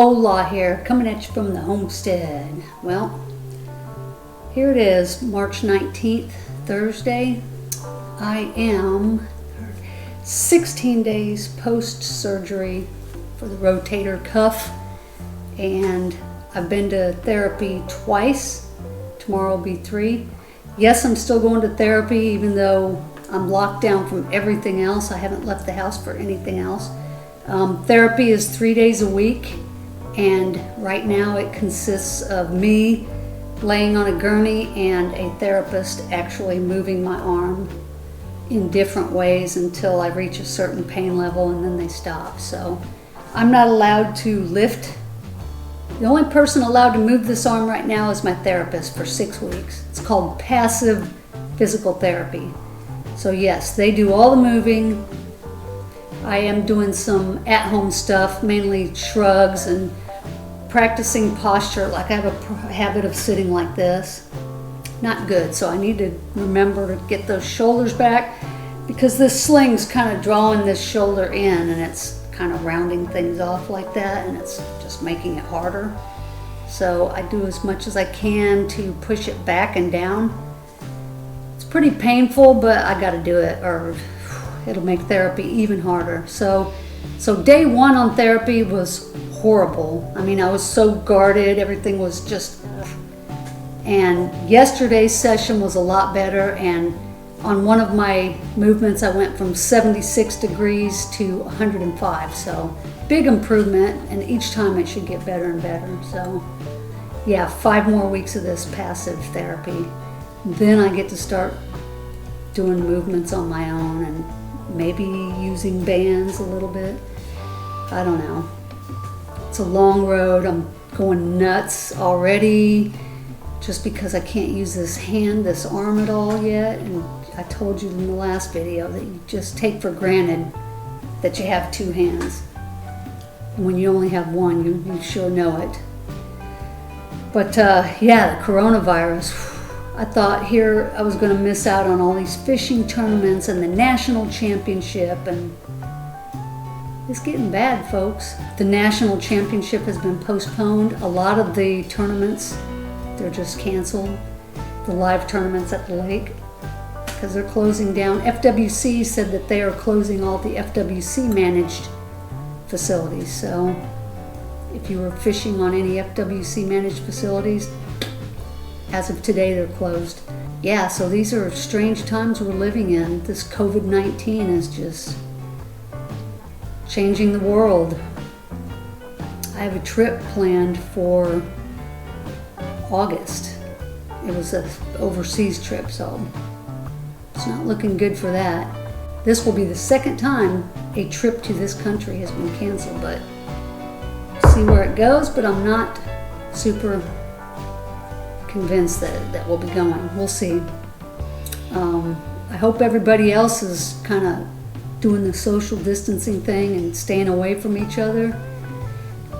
Hola here, coming at you from the homestead. Well, here it is, March 19th, Thursday. I am 16 days post-surgery for the rotator cuff, and I've been to therapy twice. Tomorrow will be 3. Yes, I'm still going to therapy even though I'm locked down from everything else. I haven't left the house for anything else. Therapy is 3 days a week, and right now it consists of me laying on a gurney and a therapist actually moving my arm in different ways until I reach a certain pain level, and then they stop. So I'm not allowed to lift. The only person allowed to move this arm right now is my therapist for 6 weeks. It's called passive physical therapy. So yes, they do all the moving. I am doing some at-home stuff, mainly shrugs and practicing posture. Like I have a habit of sitting like this. Not good, so I need to remember to get those shoulders back, because this sling's kind of drawing this shoulder in, and it's kind of rounding things off like that, and it's just making it harder. So I do as much as I can to push it back and down. It's pretty painful, but I got to do it, or it'll make therapy even harder. So day 1 on therapy was horrible. I mean, I was so guarded, everything was just, and yesterday's session was a lot better, and on one of my movements I went from 76 degrees to 105, so big improvement, and each time it should get better and better. So yeah, 5 more weeks of this passive therapy, then I get to start doing movements on my own and maybe using bands a little bit. I don't know. It's a long road. I'm going nuts already just because I can't use this arm at all yet. And I told you in the last video that you just take for granted that you have 2 hands. And when you only have one, you sure know it. But yeah, the coronavirus. I thought here I was going to miss out on all these fishing tournaments and the national championship, and it's getting bad, folks. The national championship has been postponed. A lot of the tournaments, they're just canceled. The live tournaments at the lake, because they're closing down. FWC said that they are closing all the FWC managed facilities. So if you were fishing on any FWC managed facilities, as of today, they're closed. Yeah, so these are strange times we're living in. This COVID-19 is just changing the world. I have a trip planned for August. It was an overseas trip, so it's not looking good for that. This will be the 2nd time a trip to this country has been canceled, but see where it goes, but I'm not super convinced that we'll be going. We'll see. I hope everybody else is kind of doing the social distancing thing and staying away from each other.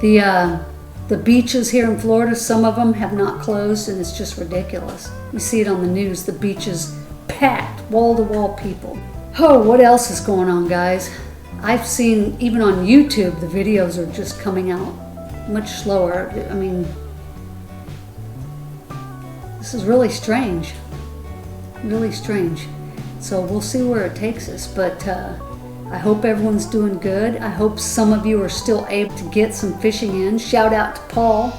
The beaches here in Florida, some of them have not closed, and it's just ridiculous. You see it on the news, the beaches packed, wall-to-wall people. Oh, what else is going on, guys? I've seen, even on YouTube, the videos are just coming out much slower. I mean, this is really strange, really strange. So we'll see where it takes us, but I hope everyone's doing good. I hope some of you are still able to get some fishing in. Shout out to Paul,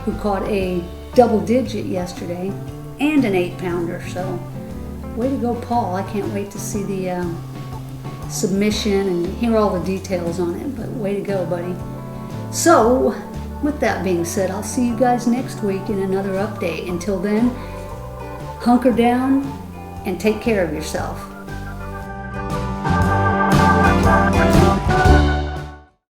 who caught a double digit yesterday and an 8-pounder. So way to go, Paul. I can't wait to see the submission and hear all the details on it, but way to go, buddy. So with that being said, I'll see you guys next week in another update. Until then, hunker down and take care of yourself.